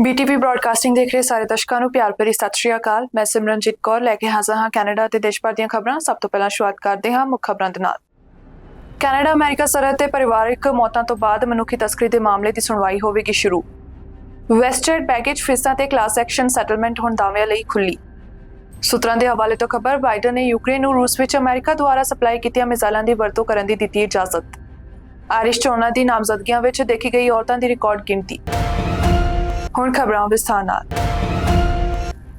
BTV broadcasting ਦੇਖ ਰਹੇ ਸਾਰੇ ਦਰਸ਼ਕਾਂ ਨੂੰ ਪਿਆਰ ਭਰੀ ਸਤਿ ਸ਼੍ਰੀ ਅਕਾਲ। ਮੈਂ ਸਿਮਰਨਜੀਤ ਕੌਰ ਲੈ ਕੇ ਹਾਜ਼ਰ ਹਾਂ ਕੈਨੇਡਾ ਤੇ ਦੇਸ਼ ਭਰ ਦੀਆਂ ਖਬਰਾਂ। ਸਭ ਤੋਂ ਪਹਿਲਾਂ ਸ਼ੁਰੂਆਤ ਕਰਦੇ ਹਾਂ ਮੁੱਖ ਖਬਰਾਂ ਦੇ ਨਾਲ। ਕੈਨੇਡਾ ਅਮਰੀਕਾ ਸਰਹੱਦ ਤੇ ਪਰਿਵਾਰਕ ਮੌਤਾਂ ਤੋਂ ਬਾਅਦ ਮਨੁੱਖੀ ਤਸਕਰੀ ਦੇ ਮਾਮਲੇ ਦੀ ਸੁਣਵਾਈ ਹੋਵੇਗੀ ਸ਼ੁਰੂ। ਵੈਸਟਜੈਟ ਬੈਗੇਜ ਫੀਸਾਂ ਤੇ ਕਲਾਸ ਐਕਸ਼ਨ ਸੈਟਲਮੈਂਟ ਹੁਣ ਦਾਅਵਿਆਂ ਲਈ ਖੁੱਲੀ। ਸੂਤਰਾਂ ਦੇ ਹਵਾਲੇ ਤੋਂ ਖਬਰ, ਬਾਈਡਨ ਨੇ ਯੂਕਰੇਨ ਨੂੰ ਰੂਸ ਵਿੱਚ ਅਮਰੀਕਾ ਦੁਆਰਾ ਸਪਲਾਈ ਕੀਤੀਆਂ ਮਿਜ਼ਾਈਲਾਂ ਦੀ ਵਰਤੋਂ ਕਰਨ ਦੀ ਦਿੱਤੀ ਇਜਾਜ਼ਤ। ਆਇਰਿਸ਼ ਚੋਣਾਂ ਦੀ ਨਾਮਜ਼ਦਗੀਆਂ ਵਿੱਚ ਦੇਖੀ ਗਈ ਔਰਤਾਂ ਦੀ ਰਿਕਾਰਡ ਗਿਣਤੀ। ਹੁਣ ਖਬਰਾਂ ਵਿਸਥਾਰ ਨਾਲ।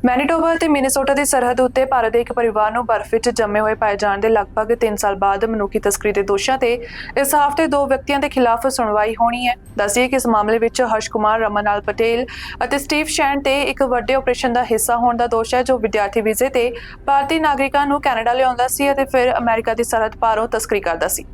ਮੈਨੀਟੋਬਾ ਤੇ ਮਿਨੇਸੋਟਾ ਦੀ ਸਰਹੱਦ ਉੱਤੇ ਭਾਰਤ ਦੇ ਇੱਕ ਪਰਿਵਾਰ ਨੂੰ ਬਰਫ਼ ਵਿੱਚ ਜੰਮੇ ਹੋਏ ਪਾਏ ਜਾਣ ਦੇ ਲਗਭਗ 3 ਸਾਲ ਬਾਅਦ ਮਨੁੱਖੀ ਤਸਕਰੀ ਦੇ ਦੋਸ਼ਾਂ ਤੇ ਇਸ ਹਫ਼ਤੇ 2 ਵਿਅਕਤੀਆਂ ਦੇ ਖਿਲਾਫ ਸੁਣਵਾਈ ਹੋਣੀ ਹੈ। ਦੱਸੀਏ ਕਿ ਇਸ ਮਾਮਲੇ ਵਿੱਚ ਹਰਸ਼ ਕੁਮਾਰ, ਰਮਨਲਾਲ ਪਟੇਲ ਅਤੇ ਸਟੀਵ ਸ਼ੈਨ ਤੇ ਇੱਕ ਵੱਡੇ ਆਪਰੇਸ਼ਨ ਦਾ ਹਿੱਸਾ ਹੋਣ ਦਾ ਦੋਸ਼ ਹੈ, ਜੋ ਵਿਦਿਆਰਥੀ ਵੀਜ਼ੇ ਤੇ ਭਾਰਤੀ ਨਾਗਰਿਕਾਂ ਨੂੰ ਕੈਨੇਡਾ ਲਿਆਉਂਦਾ ਸੀ ਅਤੇ ਫਿਰ ਅਮਰੀਕਾ ਦੀ ਸਰਹੱਦ ਪਾਰੋਂ ਤਸਕਰੀ ਕਰਦਾ ਸੀ।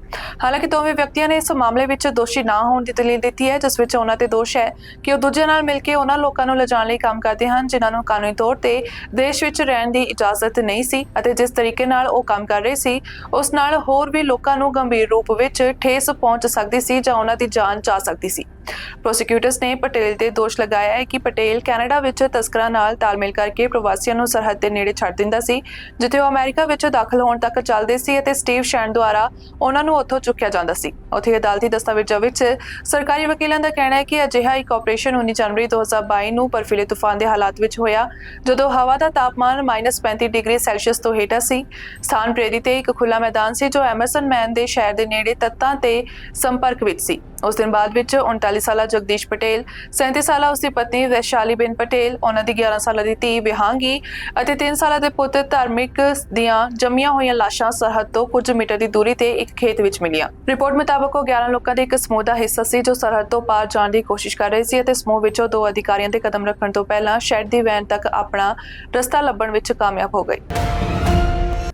ਹਾਲਾਂਕਿ ਦੋਵੇਂ ਵਿਅਕਤੀਆਂ ਨੇ ਇਸ ਮਾਮਲੇ ਵਿੱਚ ਦੋਸ਼ੀ ਨਾ ਹੋਣ ਦੀ ਦਲੀਲ ਦਿੱਤੀ ਹੈ, ਜਿਸ ਵਿੱਚ ਉਹਨਾਂ ਤੇ ਦੋਸ਼ ਹੈ ਕਿ ਉਹ ਦੂਜਿਆਂ ਨਾਲ ਮਿਲ ਕੇ ਉਹਨਾਂ ਲੋਕਾਂ ਨੂੰ ਲਿਜਾਣ ਲਈ ਕੰਮ ਕਰਦੇ ਹਨ ਜਿਨ੍ਹਾਂ ਨੂੰ ਕਾਨੂੰਨੀ ਤੌਰ ਤੇ ਦੇਸ਼ ਵਿੱਚ ਰਹਿਣ ਦੀ ਇਜਾਜ਼ਤ ਨਹੀਂ ਸੀ ਅਤੇ ਜਿਸ ਤਰੀਕੇ ਨਾਲ ਉਹ ਕੰਮ ਕਰ ਰਹੇ ਸੀ ਉਸ ਨਾਲ ਹੋਰ ਵੀ ਲੋਕਾਂ ਨੂੰ ਗੰਭੀਰ ਰੂਪ ਵਿੱਚ ਠੇਸ ਪਹੁੰਚ ਸਕਦੀ ਸੀ ਜਾਂ ਉਹਨਾਂ ਦੀ ਜਾਨ ਜਾ ਸਕਦੀ ਸੀ। ਪ੍ਰੋਸੀਕਿਊਟਰਸ ਨੇ ਪਟੇਲ ਤੇ ਦੋਸ਼ ਲਗਾਇਆ ਹੈ ਕਿ ਪਟੇਲ ਕੈਨੇਡਾ ਵਿੱਚ ਤਸਕਰਾਂ ਨਾਲ ਤਾਲਮੇਲ ਕਰਕੇ ਪ੍ਰਵਾਸੀਆਂ ਨੂੰ ਸਰਹੱਦ ਦੇ ਨੇੜੇ ਛੱਡ ਦਿੰਦਾ ਸੀ ਜਿੱਥੇ ਉਹ ਅਮਰੀਕਾ ਵਿੱਚ ਦਾਖਲ ਹੋਣ ਤੱਕ ਚੱਲਦੇ ਸੀ ਅਤੇ ਸਟੀਵ ਸ਼ੈਨ ਦੁਆਰਾ ਉਹਨਾਂ ਨੂੰ ਉੱਥੋਂ ਚੁੱਕਿਆ ਜਾਂਦਾ ਸੀ। ਉੱਥੇ ਅਦਾਲਤੀ ਦਸਤਾਵੇਜ਼ਾਂ ਵਿੱਚ ਸਰਕਾਰੀ ਵਕੀਲਾਂ ਦਾ ਕਹਿਣਾ ਹੈ ਕਿ ਅਜਿਹਾ ਇੱਕ ਆਪਰੇਸ਼ਨ 19 ਜਨਵਰੀ 2022 ਨੂੰ ਬਰਫੀਲੇ ਤੂਫਾਨ ਦੇ ਹਾਲਾਤ ਵਿੱਚ ਹੋਇਆ ਜਦੋਂ ਹਵਾ ਦਾ ਤਾਪਮਾਨ -35 ਡਿਗਰੀ ਸੈਲਸੀਅਸ ਤੋਂ ਹੇਠਾਂ ਸੀ। ਸਥਾਨ ਪ੍ਰੇਰੀ ਤੇ ਇੱਕ ਖੁੱਲਾ ਮੈਦਾਨ ਸੀ ਜੋ ਐਮਰਸਨ ਮੈਨ ਦੇ ਸ਼ਹਿਰ ਦੇ ਨੇੜੇ ਤੱਤਾਂ ਤੇ ਸੰਪਰਕ ਵਿੱਚ ਸੀ। ਉਸ ਦਿਨ ਬਾਅਦ ਵਿੱਚ 39 ਸਾਲਾ ਜਗਦੀਸ਼ ਪਟੇਲ, 37 ਸਾਲਾ ਉਸਦੀ ਪਤਨੀ ਵੈਸ਼ਾਲੀ ਬੇਨ ਪਟੇਲ, ਉਹਨਾਂ ਦੀ 11 ਸਾਲਾਂ ਦੀ ਧੀ ਵਿਹਾਂਗੀ ਅਤੇ 3 ਸਾਲਾਂ ਦੇ ਪੁੱਤ ਧਾਰਮਿਕ ਦੀਆਂ ਜੰਮੀਆਂ ਹੋਈਆਂ ਲਾਸ਼ਾਂ ਸਰਹੱਦ ਤੋਂ ਕੁਝ ਮੀਟਰ ਦੀ ਦੂਰੀ ਤੇ ਇੱਕ ਖੇਤ ਵਿੱਚ ਮਿਲੀਆਂ। ਰਿਪੋਰਟ ਮੁਤਾਬਕ ਉਹ 11 ਲੋਕਾਂ ਦੇ ਇੱਕ ਸਮੂਹ ਦਾ ਹਿੱਸਾ ਸੀ ਜੋ ਸਰਹੱਦ ਤੋਂ ਪਾਰ ਜਾਣ ਦੀ ਕੋਸ਼ਿਸ਼ ਕਰ ਰਹੇ ਸੀ ਅਤੇ ਸਮੂਹ ਵਿੱਚੋਂ 2 ਅਧਿਕਾਰੀਆਂ ਦੇ ਕਦਮ ਰੱਖਣ ਤੋਂ ਪਹਿਲਾਂ ਸ਼ੈਡ ਦੀ ਵੈਨ ਤੱਕ ਆਪਣਾ ਰਸਤਾ ਲੱਭਣ ਵਿੱਚ ਕਾਮਯਾਬ ਹੋ ਗਏ।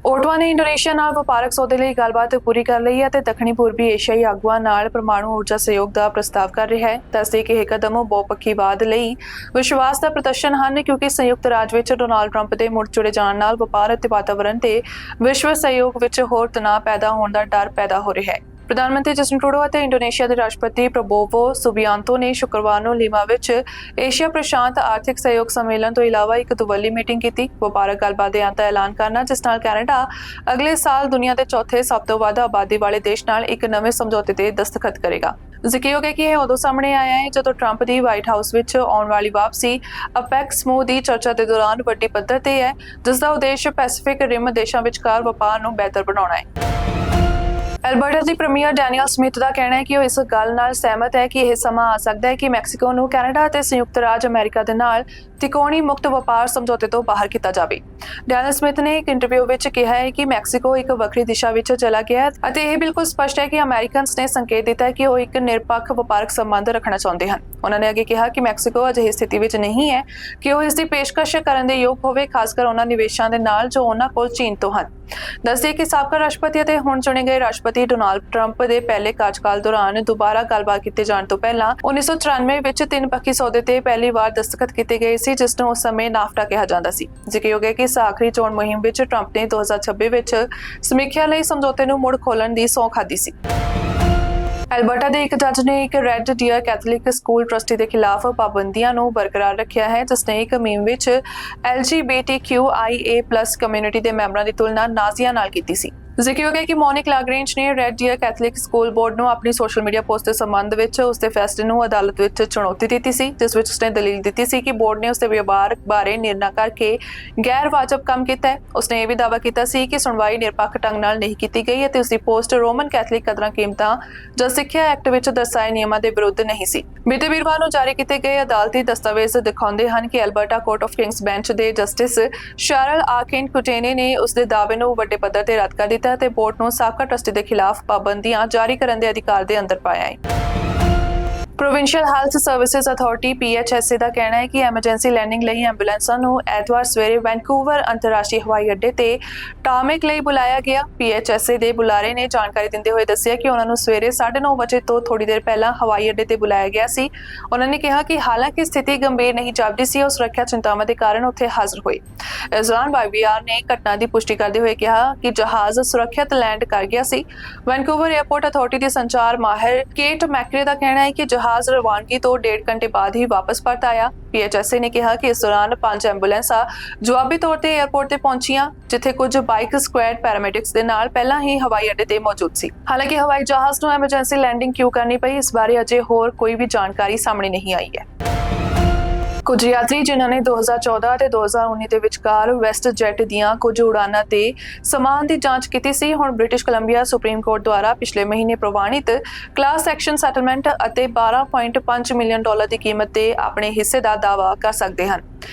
ਓਟਵਾ ਨੇ ਇੰਡੋਨੇਸ਼ੀਆ ਨਾਲ ਵਪਾਰਕ ਸੌਦੇ ਲਈ ਗੱਲਬਾਤ ਪੂਰੀ ਕਰ ਲਈ ਹੈ ਅਤੇ ਦੱਖਣੀ ਪੂਰਬੀ ਏਸ਼ੀਆਈ ਆਗੂਆਂ ਨਾਲ ਪਰਮਾਣੂ ਊਰਜਾ ਸਹਿਯੋਗ ਦਾ ਪ੍ਰਸਤਾਵ ਕਰ ਰਿਹਾ ਹੈ। ਦੱਸਦੇ ਕਿ ਇਹ ਕਦਮ ਬਹੁਪੱਖੀਵਾਦ ਲਈ ਵਿਸ਼ਵਾਸ ਦਾ ਪ੍ਰਦਰਸ਼ਨ ਹਨ ਕਿਉਂਕਿ ਸੰਯੁਕਤ ਰਾਜ ਵਿੱਚ ਡੋਨਾਲਡ ਟਰੰਪ ਦੇ ਮੁੜ ਜੁੜੇ ਜਾਣ ਨਾਲ ਵਪਾਰ ਅਤੇ ਵਾਤਾਵਰਣ ਤੇ ਵਿਸ਼ਵ ਸਹਿਯੋਗ ਵਿੱਚ ਹੋਰ ਤਣਾਅ ਪੈਦਾ ਹੋਣ ਦਾ ਡਰ ਪੈਦਾ ਹੋ ਰਿਹਾ ਹੈ। ਪ੍ਰਧਾਨ ਮੰਤਰੀ ਜਸਟਿਨ ਟਰੂਡੋ ਅਤੇ ਇੰਡੋਨੇਸ਼ੀਆ ਦੇ ਰਾਸ਼ਟਰਪਤੀ ਪ੍ਰਬੋਵੋ ਸੁਬਿਆਂਤੋ ਨੇ ਸ਼ੁੱਕਰਵਾਰ ਨੂੰ ਲੀਮਾ ਵਿੱਚ ਏਸ਼ੀਆ ਪ੍ਰਸ਼ਾਂਤ ਆਰਥਿਕ ਸਹਿਯੋਗ ਸੰਮੇਲਨ ਤੋਂ ਇਲਾਵਾ ਇੱਕ ਦੁਵੱਲੀ ਮੀਟਿੰਗ ਕੀਤੀ। ਵਪਾਰਕ ਗੱਲਬਾਤ ਦੇ ਅੰਤ ਦਾ ਐਲਾਨ ਕਰਨਾ ਜਿਸ ਨਾਲ ਕੈਨੇਡਾ ਅਗਲੇ ਸਾਲ ਦੁਨੀਆ ਦੇ ਚੌਥੇ ਸਭ ਤੋਂ ਵੱਧ ਆਬਾਦੀ ਵਾਲੇ ਦੇਸ਼ ਨਾਲ ਇੱਕ ਨਵੇਂ ਸਮਝੌਤੇ ਤੇ ਦਸਤਖਤ ਕਰੇਗਾ। ਜ਼ਿਕਰਯੋਗ ਹੈ ਕਿ ਇਹ ਉਦੋਂ ਸਾਹਮਣੇ ਆਇਆ ਹੈ ਜਦੋਂ ਟਰੰਪ ਦੀ ਵਾਈਟ ਹਾਊਸ ਵਿੱਚ ਆਉਣ ਵਾਲੀ ਵਾਪਸੀ ਅਪੈਕ ਸਮੂਹ ਦੀ ਚਰਚਾ ਦੇ ਦੌਰਾਨ ਵੱਡੀ ਪੱਧਰ ਤੇ ਹੈ ਜਿਸ ਦਾ ਉਦੇਸ਼ ਪੈਸੀਫਿਕ ਰਿਮ ਦੇਸ਼ਾਂ ਵਿਚਕਾਰ ਵਪਾਰ ਨੂੰ ਬਿਹਤਰ ਬਣਾਉਣਾ ਹੈ। ਐਲਬਰਟਾ ਦੀ ਪ੍ਰੀਮੀਅਰ ਡੈਨੀਅਲ ਸਮਿਥ ਦਾ ਕਹਿਣਾ ਹੈ ਕਿ ਉਹ ਇਸ ਗੱਲ ਨਾਲ ਸਹਿਮਤ ਹੈ ਕਿ ਇਹ ਸਮਾਂ ਆ ਸਕਦਾ ਹੈ ਕਿ ਮੈਕਸੀਕੋ ਨੂੰ ਕੈਨੇਡਾ ਅਤੇ ਸੰਯੁਕਤ ਰਾਜ ਅਮਰੀਕਾ ਦੇ ਨਾਲ ਤਿਕੋਣੀ ਮੁਕਤ ਵਪਾਰ ਸਮਝੌਤੇ ਤੋਂ ਬਾਹਰ ਕੀਤਾ ਜਾਵੇ। ਡੈਨੀਅਲ ਸਮਿਥ ਨੇ ਇੱਕ ਇੰਟਰਵਿਊ ਵਿੱਚ ਕਿਹਾ ਹੈ ਕਿ ਮੈਕਸੀਕੋ ਇੱਕ ਵੱਖਰੀ ਦਿਸ਼ਾ ਵਿੱਚ ਚਲਾ ਗਿਆ ਹੈ ਅਤੇ ਇਹ ਬਿਲਕੁਲ ਸਪਸ਼ਟ ਹੈ ਕਿ ਅਮਰੀਕਨਸ ਨੇ ਸੰਕੇਤ ਦਿੱਤਾ ਹੈ ਕਿ ਉਹ ਇੱਕ ਨਿਰਪੱਖ ਵਪਾਰਕ ਸੰਬੰਧ ਰੱਖਣਾ ਚਾਹੁੰਦੇ ਹਨ। ਉਹਨਾਂ ਨੇ ਅੱਗੇ ਕਿਹਾ ਕਿ ਮੈਕਸੀਕੋ ਅਜਿਹੀ ਸਥਿਤੀ ਵਿੱਚ ਨਹੀਂ ਹੈ ਕਿ ਉਹ ਇਸ ਦੀ ਪੇਸ਼ਕਸ਼ ਕਰਨ ਦੇ ਯੋਗ ਹੋਵੇ, ਖਾਸ ਕਰ ਉਹਨਾਂ ਨਿਵੇਸ਼ਾਂ ਦੇ ਨਾਲ ਜੋ ਉਹਨਾਂ ਕੋਲ ਚੀਨ ਤੋਂ ਹਨ। ਦੱਸਦੇ ਕਿ ਸਾਬਕਾ ਰਾਸ਼ਟਰਪਤੀ ਅਤੇ ਹੁਣ ਚੁਣੇ ਗਏ ਰਾਸ਼ਟਰਪਤੀ ਡੋਨਾਲਡ ਟਰੰਪ ਦੇ ਪਹਿਲੇ ਕਾਰਜਕਾਲ ਦੌਰਾਨ ਦੁਬਾਰਾ ਗੱਲਬਾਤ ਕੀਤੇ ਜਾਣ ਤੋਂ ਪਹਿਲਾਂ 1994 ਵਿੱਚ 3 ਪੱਖੀ ਸੌਦੇ ਤੇ ਪਹਿਲੀ ਵਾਰ ਦਸਤਖਤ ਕੀਤੇ ਗਏ ਸੀ ਜਿਸ ਨੂੰ ਉਸ ਸਮੇਂ ਨਾਫਟਾ ਕਿਹਾ ਜਾਂਦਾ ਸੀ। ਜ਼ਿਕਰਯੋਗ ਹੈ ਕਿ ਇਸ ਆਖਰੀ ਚੋਣ ਮੁਹਿੰਮ ਵਿੱਚ ਟਰੰਪ ਨੇ 2026 ਵਿੱਚ ਸਮੀਖਿਆ ਲਈ ਸਮਝੌਤੇ ਨੂੰ ਮੁੜ ਖੋਲ੍ਹਣ ਦੀ ਸਹੁੰ ਖਾਧੀ ਸੀ। ਐਲਬਰਟਾ ਦੇ ਇੱਕ ਜੱਜ ਨੇ ਇੱਕ Red Deer Catholic school trustee ਦੇ ਖਿਲਾਫ ਪਾਬੰਦੀਆਂ ਨੂੰ ਬਰਕਰਾਰ ਰੱਖਿਆ ਹੈ ਜਿਸ ਨੇ ਇੱਕ ਮੀਮ ਵਿੱਚ LGBTQIA+ ਕਮਿਊਨਿਟੀ ਦੇ ਮੈਂਬਰਾਂ ਦੀ ਤੁਲਨਾ ਨਾਜ਼ੀਆਂ ਨਾਲ ਕੀਤੀ ਸੀ। ਜ਼ਿਕਰਯੋਗ ਹੈ ਕਿ ਮੋਨਿਕ ਲਾਗਰੇਂਜ ਨੇ Red Deer Catholic school board ਨੂੰ ਆਪਣੀ ਸੋਸ਼ਲ ਮੀਡੀਆ ਪੋਸਟ ਦੇ ਸੰਬੰਧ ਵਿੱਚ ਉਸਦੇ ਫੈਸਲੇ ਨੂੰ ਅਦਾਲਤ ਵਿੱਚ ਚੁਣੌਤੀ ਦਿੱਤੀ ਸੀ ਜਿਸ ਵਿੱਚ ਉਸਨੇ ਦਲੀਲ ਦਿੱਤੀ ਸੀ ਕਿ ਬੋਰਡ ਨੇ ਉਸਦੇ ਵਿਵਹਾਰ ਬਾਰੇ ਨਿਰਣਾ ਕਰਕੇ ਗੈਰ ਵਾਜਬ ਕੰਮ ਕੀਤਾ ਹੈ। ਉਸਨੇ ਇਹ ਵੀ ਦਾਅਵਾ ਕੀਤਾ ਸੀ ਕਿ ਸੁਣਵਾਈ ਨਿਰਪੱਖ ਢੰਗ ਨਾਲ ਨਹੀਂ ਕੀਤੀ ਗਈ ਅਤੇ ਉਸਦੀ ਪੋਸਟ ਰੋਮਨ ਕੈਥੋਲਿਕ ਕਦਰਾਂ ਕੀਮਤਾਂ ਜਾਂ ਸਿੱਖਿਆ ਐਕਟ ਵਿੱਚ ਦਰਸਾਏ ਨਿਯਮਾਂ ਦੇ ਵਿਰੁੱਧ ਨਹੀਂ ਸੀ। ਬੀਤੇ ਵੀਰਵਾਰ ਨੂੰ ਜਾਰੀ ਕੀਤੇ ਗਏ ਅਦਾਲਤੀ ਦਸਤਾਵੇਜ਼ ਦਿਖਾਉਂਦੇ ਹਨ ਕਿ Alberta Court of King's Bench ਦੇ ਜਸਟਿਸ ਸ਼ਾਰਲ ਆਰਕੇਨ ਕੁਟੇਨੇ ਨੇ ਉਸਦੇ ਦਾਅਵੇ ਨੂੰ ਵੱਡੇ ਪੱਧਰ ਤੇ ਰੱਦ ਕਰ ਦਿੱਤਾ ਅਤੇ ਬੋਰਡ ਨੂੰ ਸਾਬਕਾ ਟਰਸਟੀ ਦੇ ਖਿਲਾਫ ਪਾਬੰਦੀਆਂ ਜਾਰੀ ਕਰਨ ਦੇ ਅਧਿਕਾਰ ਦੇ ਅੰਦਰ ਪਾਇਆ ਹੈ। Provincial health services authority PHSA ਦਾ ਕਹਿਣਾ ਹੈ ਕਿ ਐਮਰਜੈਂਸੀ ਲੈਂਡਿੰਗ ਲਈ ਐਂਬੂਲੈਂਸਾਂ ਨੂੰ ਐਤਵਾਰ ਸਵੇਰੇ ਵੈਨਕੂਵਰ ਅੰਤਰਰਾਸ਼ਟਰੀ ਹਵਾਈ ਅੱਡੇ ਤੇ ਟਾਰਮੈਕ ਲਈ ਬੁਲਾਇਆ ਗਿਆ। PHSA ਦੇ ਬੁਲਾਰੇ ਨੇ ਜਾਣਕਾਰੀ ਦਿੰਦੇ ਹੋਏ ਦੱਸਿਆ ਕਿ ਉਹਨਾਂ ਨੂੰ ਸਵੇਰੇ 9:30 ਵਜੇ ਤੋਂ ਥੋੜੀ ਦੇਰ ਪਹਿਲਾਂ ਹਵਾਈ ਅੱਡੇ ਤੇ ਬੁਲਾਇਆ ਗਿਆ ਸੀ। ਉਹਨਾਂ ਨੇ ਕਿਹਾ ਕਿ ਹਾਲਾਂਕਿ ਸਥਿਤੀ ਗੰਭੀਰ ਨਹੀਂ ਜਾਪਦੀ ਸੀ, ਉਹ ਸੁਰੱਖਿਆ ਚਿੰਤਾਵਾਂ ਦੇ ਕਾਰਨ ਉੱਥੇ ਹਾਜ਼ਰ ਹੋਏ। ਇਸ ਦੌਰਾਨ YVR ਨੇ ਘਟਨਾ ਦੀ ਪੁਸ਼ਟੀ ਕਰਦੇ ਹੋਏ ਕਿਹਾ ਕਿ ਜਹਾਜ਼ ਸੁਰੱਖਿਅਤ ਲੈਂਡ ਕਰ ਗਿਆ ਸੀ। ਵੈਨਕੂਵਰ 에ਅਰਪੋਰਟ ਅਥਾਰਟੀ ਦੇ ਸੰਚਾਰ ਮਾਹਿਰ ਕੇਟ ਮੈਕਰੇ ਦਾ ਕਹਿਣਾ ਹੈ ਕਿ जहाज रवानगी तो 1.5 घंटे बाद ही वापस परत आया। PHSA ने कहा कि इस दौरान 5 ਐਂਬੂਲੈਂਸਾਂ ਜਵਾਬੀ ਤੌਰ ਤੇ 에ਅਰਪੋਰਟ ਤੇ ਪਹੁੰਚੀਆਂ, ਜਿੱਥੇ ਕੁਝ ਬਾਈਕ ਸਕੁਐਡ ਪੈਰਾਮੈਡਿਕਸ ਦੇ ਨਾਲ ਪਹਿਲਾਂ ਹੀ ਹਵਾਈ ਅੱਡੇ ਤੇ ਮੌਜੂਦ ਸੀ। ਹਾਲਾਂਕਿ ਹਵਾਈ ਜਹਾਜ਼ ਨੂੰ ਐਮਰਜੈਂਸੀ ਲੈਂਡਿੰਗ ਕਿਉਂ ਕਰਨੀ ਪਈ, ਇਸ ਬਾਰੇ ਅਜੇ ਹੋਰ ਕੋਈ ਵੀ ਜਾਣਕਾਰੀ ਸਾਹਮਣੇ ਨਹੀਂ ਆਈ ਹੈ। ਕੁਝ ਯਾਤਰੀ ਜਿਨ੍ਹਾਂ ਨੇ 2014 ਅਤੇ 2019 ਦੇ ਵਿਚਕਾਰ ਵੈਸਟ ਜੈਟ ਦੀਆਂ ਕੁਝ ਉਡਾਨਾਂ ਤੇ ਸਮਾਨ ਦੀ ਜਾਂਚ ਕੀਤੀ ਸੀ, ਹੁਣ ਬ੍ਰਿਟਿਸ਼ ਕੋਲੰਬੀਆ ਸੁਪਰੀਮ ਕੋਰਟ ਦੁਆਰਾ ਪਿਛਲੇ ਮਹੀਨੇ ਪ੍ਰਵਾਨਿਤ ਕਲਾਸ ਐਕਸ਼ਨ ਸੈਟਲਮੈਂਟ ਅਤੇ $12.5 ਮਿਲੀਅਨ ਦੀ ਕੀਮਤ ਤੇ ਆਪਣੇ ਹਿੱਸੇ ਦਾ ਦਾਅਵਾ ਕਰ ਸਕਦੇ ਹਨ।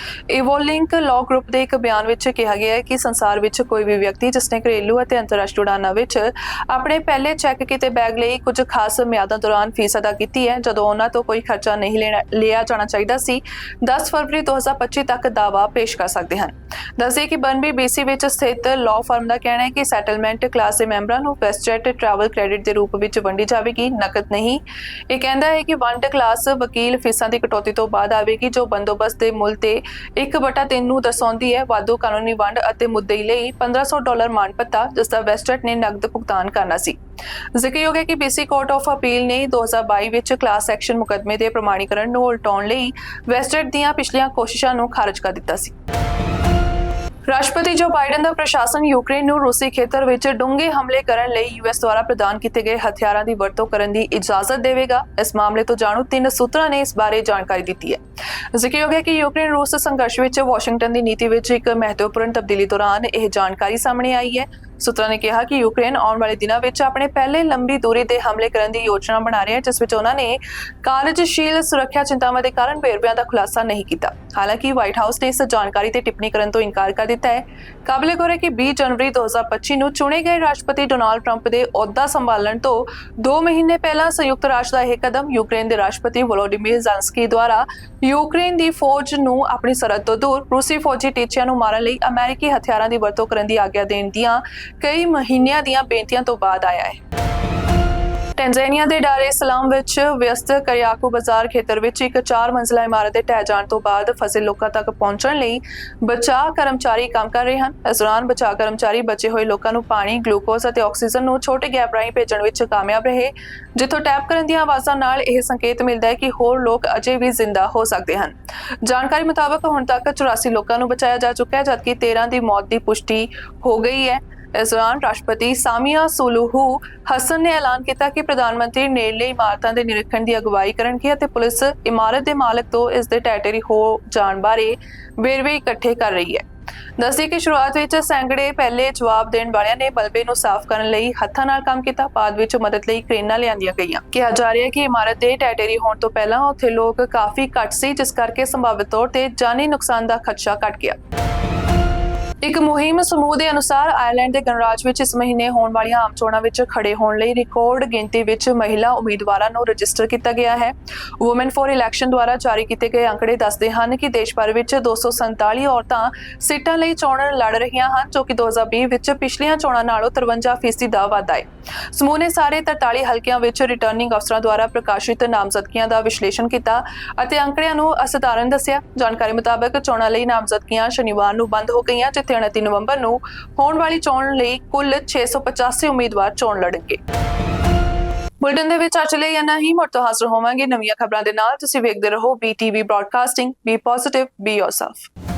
ਇਵੋਲਿੰਕ ਲਾਅ ਗਰੁੱਪ ਦੇ ਇੱਕ ਬਿਆਨ ਵਿੱਚ ਕਿਹਾ ਗਿਆ ਹੈ ਕਿ ਸੰਸਾਰ ਵਿੱਚ ਕੋਈ ਵੀ ਵਿਅਕਤੀ ਜਿਸਨੇ ਘਰੇਲੂ ਅਤੇ ਅੰਤਰਰਾਸ਼ਟਰੀ ਉਡਾਨਾਂ ਵਿੱਚ ਆਪਣੇ ਪਹਿਲੇ ਚੈੱਕ ਕੀਤੇ ਬੈਗ ਲਈ ਕੁਝ ਖਾਸ ਮਿਆਦਾਂ ਦੌਰਾਨ ਫੀਸ ਅਦਾ ਕੀਤੀ ਹੈ, ਜਦੋਂ ਉਹਨਾਂ ਤੋਂ ਕੋਈ ਖਰਚਾ ਨਹੀਂ ਲਿਆ ਜਾਣਾ ਚਾਹੀਦਾ ਸੀ, 10 ਫਰਵਰੀ 2025 ਤੱਕ ਦਾਅਵਾ ਪੇਸ਼ ਕਰ ਸਕਦੇ ਹਨ। ਦੱਸਦੇ ਕਿ ਬਰਨਬੀ BC ਵਿੱਚ ਸਥਿਤ ਲਾਅ ਫਰਮ ਦਾ ਕਹਿਣਾ ਹੈ ਕਿ ਸੈਟਲਮੈਂਟ ਕਲਾਸ ਦੇ ਮੈਂਬਰਾਂ ਨੂੰ ਵੈਸਟਜੈਟ ਟਰੈਵਲ ਕ੍ਰੈਡਿਟ ਦੇ ਰੂਪ ਵਿੱਚ ਵੰਡੀ ਜਾਵੇਗੀ, ਨਕਦ ਨਹੀਂ। ਇਹ ਕਹਿੰਦਾ ਹੈ ਕਿ ਵੰਡ ਕਲਾਸ ਵਕੀਲ ਫੀਸਾਂ ਦੀ ਕਟੌਤੀ ਤੋਂ ਬਾਅਦ ਆਵੇਗੀ, ਜੋ ਬੰਦੋਬਸਤ ਦੇ ਮੁੱਲ ਤੇ 1/3 ਨੂੰ ਦਰਸਾਉਂਦੀ ਹੈ। ਵਾਧੂ ਕਾਨੂੰਨੀ ਵੰਡ ਅਤੇ ਮੁੱਦਈ ਲਈ $1500 ਮਾਣ ਭੱਤਾ, ਜਿਸ ਦਾ ਵੈਸਟਜੈਟ ਨੇ ਨਕਦ ਭੁਗਤਾਨ ਕਰਨਾ ਸੀ। ਜ਼ਿਕਰਯੋਗ ਹੈ ਕਿ BC ਕੋਰਟ ਆਫ ਅਪੀਲ ਨੇ 2022 ਵਿੱਚ ਕਲਾਸ ਐਕਸ਼ਨ ਮੁਕੱਦਮੇ ਦੇ ਪ੍ਰਮਾਣੀਕਰਨ ਨੂੰ ਉਲਟਾਉਣ ਲਈ ਵੈਸਟਜੈਟ ਦੀਆਂ ਪਿਛਲੀਆਂ ਕੋਸ਼ਿਸ਼ਾਂ ਨੂੰ ਖਾਰਜ ਕਰ ਦਿੱਤਾ ਸੀ। ਰਾਸ਼ਟਰਪਤੀ ਜੋ ਬਾਈਡਨ ਦਾ ਪ੍ਰਸ਼ਾਸਨ ਯੂਕਰੇਨ ਨੂੰ ਰੂਸੀ ਖੇਤਰ ਵਿੱਚ ਡੂੰਘੇ ਹਮਲੇ ਕਰਨ ਲਈ US ਦੁਆਰਾ ਪ੍ਰਦਾਨ ਕੀਤੇ ਗਏ ਹਥਿਆਰਾਂ ਦੀ ਵਰਤੋਂ ਕਰਨ ਦੀ ਇਜਾਜ਼ਤ ਦੇਵੇਗਾ। ਇਸ ਮਾਮਲੇ ਤੋਂ ਜਾਣੂ 3 ਸੂਤਰਾਂ ਨੇ ਇਸ ਬਾਰੇ ਜਾਣਕਾਰੀ ਦਿੱਤੀ ਹੈ। ਜ਼ਿਕਰਯੋਗ ਹੈ ਕਿ ਯੂਕਰੇਨ ਰੂਸ ਸੰਘਰਸ਼ ਵਿੱਚ ਵਾਸ਼ਿੰਗਟਨ ਦੀ ਨੀਤੀ ਵਿੱਚ ਇੱਕ ਮਹੱਤਵਪੂਰਨ ਤਬਦੀਲੀ ਦੌਰਾਨ ਇਹ ਜਾਣਕਾਰੀ ਸਾਹਮਣੇ ਆਈ ਹੈ। ਸੂਤਰਾਂ ਨੇ ਕਿਹਾ ਕਿ ਯੂਕਰੇਨ ਆਉਣ ਵਾਲੇ ਦਿਨਾਂ ਵਿੱਚ ਆਪਣੇ ਪਹਿਲੇ ਲੰਬੀ ਦੂਰੀ ਦੇ ਹਮਲੇ ਕਰਨ ਦੀ ਯੋਜਨਾ ਬਣਾ ਰਿਹਾ ਹੈ, ਜਿਸ ਵਿੱਚ ਉਹਨਾਂ ਨੇ ਕਾਰਜਸ਼ੀਲ ਸੁਰੱਖਿਆ ਚਿੰਤਾਵਾਂ ਦੇ ਕਾਰਨ ਵੇਰਵਿਆਂ ਦਾ ਖੁਲਾਸਾ ਨਹੀਂ ਕੀਤਾ। ਹਾਲਾਂਕਿ ਵਾਈਟ ਹਾਊਸ ਨੇ ਇਸ ਜਾਣਕਾਰੀ ਤੇ ਟਿੱਪਣੀ ਕਰਨ ਤੋਂ ਇਨਕਾਰ ਕਰ ਦਿੱਤਾ ਹੈ। ਕਾਬਲੇ-ਗੌਰ ਹੈ ਕਿ 20 ਜਨਵਰੀ 2025 ਨੂੰ ਚੁਣੇ ਗਏ ਰਾਸ਼ਟਰਪਤੀ ਡੋਨਾਲਡ ਟਰੰਪ ਦੇ ਅਹੁਦਾ ਸੰਭਾਲਣ ਤੋਂ 2 ਮਹੀਨੇ ਪਹਿਲਾਂ ਸੰਯੁਕਤ ਰਾਸ਼ਟਰ ਦਾ ਇਹ ਕਦਮ ਯੂਕਰੇਨ ਦੇ ਰਾਸ਼ਟਰਪਤੀ ਵੋਲੋਡੀਮੀਰ ਜ਼ੈਲੈਂਸਕੀ ਦੁਆਰਾ ਯੂਕਰੇਨ ਦੀ ਫੌਜ ਨੂੰ ਆਪਣੀ ਸਰਹੱਦ ਤੋਂ ਦੂਰ ਰੂਸੀ ਫੌਜੀ ਟੀਚਿਆਂ ਨੂੰ ਮਾਰਨ ਲਈ ਅਮਰੀਕੀ ਹਥਿਆਰਾਂ ਦੀ ਵਰਤੋਂ ਕਰਨ ਦੀ ਆਗਿਆ ਦੇਣ ਦੀਆਂ ਕਈ ਮਹੀਨਿਆਂ ਦੀਆਂ ਬੇਨਤੀਆਂ ਤੋਂ ਬਾਅਦ ਆਇਆ ਹੈ। ਟੈਂਜ਼ਾਨੀਆ ਦੇ ਡਾਰ ਏ ਸਲਾਮ ਵਿੱਚ ਵਿਅਸਤ ਕਰਿਆਕੂ ਬਾਜ਼ਾਰ ਖੇਤਰ ਵਿੱਚ ਇੱਕ 4 ਮੰਜ਼ਿਲਾ ਇਮਾਰਤ ਦੇ ਢਹਿ ਜਾਣ ਤੋਂ ਬਾਅਦ ਫਸੇ ਲੋਕਾਂ ਤੱਕ ਪਹੁੰਚਣ ਲਈ ਬਚਾਅ ਕਰਮਚਾਰੀ ਕੰਮ ਕਰ ਰਹੇ ਹਨ। ਇਸ ਦੌਰਾਨ ਬਚਾਅ ਕਰਮਚਾਰੀ ਬਚੇ ਹੋਏ ਲੋਕਾਂ ਨੂੰ ਪਾਣੀ, ਗਲੂਕੋਜ਼ ਅਤੇ ਆਕਸੀਜਨ ਨੂੰ ਛੋਟੇ ਗੈਪ ਰਾਹੀਂ ਭੇਜਣ ਵਿੱਚ ਕਾਮਯਾਬ ਰਹੇ, ਜਿੱਥੋਂ ਟੈਪ ਕਰਨ ਦੀਆਂ ਆਵਾਜ਼ਾਂ ਨਾਲ ਇਹ ਸੰਕੇਤ ਮਿਲਦਾ ਹੈ ਕਿ ਹੋਰ ਲੋਕ ਅਜੇ ਵੀ ਜ਼ਿੰਦਾ ਹੋ ਸਕਦੇ ਹਨ। ਜਾਣਕਾਰੀ ਮੁਤਾਬਕ ਹੁਣ ਤੱਕ 84 ਲੋਕਾਂ ਨੂੰ ਬਚਾਇਆ ਜਾ ਚੁੱਕਾ ਹੈ, ਜਦਕਿ 13 ਦੀ ਮੌਤ ਦੀ ਪੁਸ਼ਟੀ ਹੋ ਗਈ ਹੈ। ਇਸ ਦੌਰਾਨ ਰਾਸ਼ਟਰਪਤੀ ਸਾਮੀਆ ਸੁਲੂਹੂ ਹਸਨ ਨੇ ਐਲਾਨ ਕੀਤਾ ਕਿ ਪ੍ਰਧਾਨ ਮੰਤਰੀ ਨੇੜਲੇ ਇਮਾਰਤਾਂ ਦੇ ਨਿਰੀਖਣ ਦੀ ਅਗਵਾਈ ਕਰਨਗੇ ਅਤੇ ਪੁਲਿਸ ਇਮਾਰਤ ਦੇ ਮਾਲਕ ਤੋਂ ਇਸ ਦੇ ਢਹਿ ਹੋ ਜਾਣ ਬਾਰੇ ਵੇਰਵੇ ਇਕੱਠੇ ਕਰ ਰਹੀ ਹੈ। ਦੱਸਦੇ ਕਿ ਸ਼ੁਰੂਆਤ ਵਿੱਚ ਸੈਂਕੜੇ ਪਹਿਲੇ ਜਵਾਬ ਦੇਣ ਵਾਲਿਆਂ ਨੇ ਮਲਬੇ ਨੂੰ ਸਾਫ਼ ਕਰਨ ਲਈ ਹੱਥਾਂ ਨਾਲ ਕੰਮ ਕੀਤਾ, ਬਾਅਦ ਵਿੱਚ ਮਦਦ ਲਈ ਕ੍ਰੇਨਾਂ ਲਿਆਂਦੀਆਂ ਗਈਆਂ। ਕਿਹਾ ਜਾ ਰਿਹਾ ਹੈ ਕਿ ਇਮਾਰਤ ਦੇ ਢਹਿ ਹੋਣ ਤੋਂ ਪਹਿਲਾਂ ਉੱਥੇ ਲੋਕ ਕਾਫੀ ਘੱਟ ਸੀ, ਜਿਸ ਕਰਕੇ ਸੰਭਾਵਿਤ ਤੌਰ ਤੇ ਜਾਨੀ ਨੁਕਸਾਨ ਦਾ ਖਦਸ਼ਾ ਘਟ ਗਿਆ। ਇੱਕ ਮੁਹਿੰਮ ਸਮੂਹ ਦੇ ਅਨੁਸਾਰ ਆਇਰਲੈਂਡ ਦੇ ਗਣਰਾਜ ਵਿੱਚ ਇਸ ਮਹੀਨੇ ਹੋਣ ਵਾਲੀਆਂ ਆਮ ਚੋਣਾਂ ਵਿੱਚ ਖੜੇ ਹੋਣ ਲਈ ਰਿਕਾਰਡ ਗਿਣਤੀ ਵਿੱਚ ਮਹਿਲਾ ਉਮੀਦਵਾਰਾਂ ਨੂੰ ਰਜਿਸਟਰ ਕੀਤਾ ਗਿਆ ਹੈ। ਵੂਮਨ ਫॉर ਇਲੈਕਸ਼ਨ ਦੁਆਰਾ ਜਾਰੀ ਕੀਤੇ ਗਏ ਅੰਕੜੇ ਦੱਸਦੇ ਹਨ ਕਿ ਦੇਸ਼ ਭਰ ਵਿੱਚ 247 ਔਰਤਾਂ ਸੀਟਾਂ ਲਈ ਚੋਣ ਲੜ ਰਹੀਆਂ ਹਨ, ਜੋ ਕਿ 2020 ਵਿੱਚ ਪਿਛਲੀਆਂ ਚੋਣਾਂ ਨਾਲੋਂ 53% ਦਾ ਵਾਧਾ ਹੈ। ਸਮੂਹ ਨੇ ਸਾਰੇ 43 ਹਲਕਿਆਂ ਵਿੱਚ ਰਿਟਰਨਿੰਗ ਅਫਸਰਾਂ ਦੁਆਰਾ ਪ੍ਰਕਾਸ਼ਿਤ ਨਾਮਜ਼ਦਗੀਆਂ ਦਾ ਵਿਸ਼ਲੇਸ਼ਣ ਕੀਤਾ ਅਤੇ ਅੰਕੜਿਆਂ ਨੂੰ ਅਸਧਾਰਨ ਦੱਸਿਆ। ਜਾਣਕਾਰੀ ਮੁਤਾਬਕ ਚੋਣਾਂ ਲਈ ਨਾਮਜ਼ਦਗੀਆਂ ਸ਼ਨੀਵਾਰ ਨੂੰ ਬੰਦ ਹੋ ਗਈਆਂ, ਜਿੱਥੇ 29 ਨਵੰਬਰ ਨੂੰ ਹੋਣ ਵਾਲੀ ਚੋਣ ਲਈ ਕੁੱਲ 685 ਉਮੀਦਵਾਰ ਚੋਣ ਲੜਨਗੇ। ਬੁਲੇਟਿਨ ਦੇ ਵਿੱਚ ਅੱਜ ਲਈ ਇੰਨਾ ਹੀ। ਮੁੜ ਤੋਂ ਹਾਜ਼ਰ ਹੋਵਾਂਗੇ ਨਵੀਆਂ ਖਬਰਾਂ ਦੇ ਨਾਲ। ਤੁਸੀਂ ਵੇਖਦੇ ਰਹੋ BTV broadcasting. B positive, B yourself.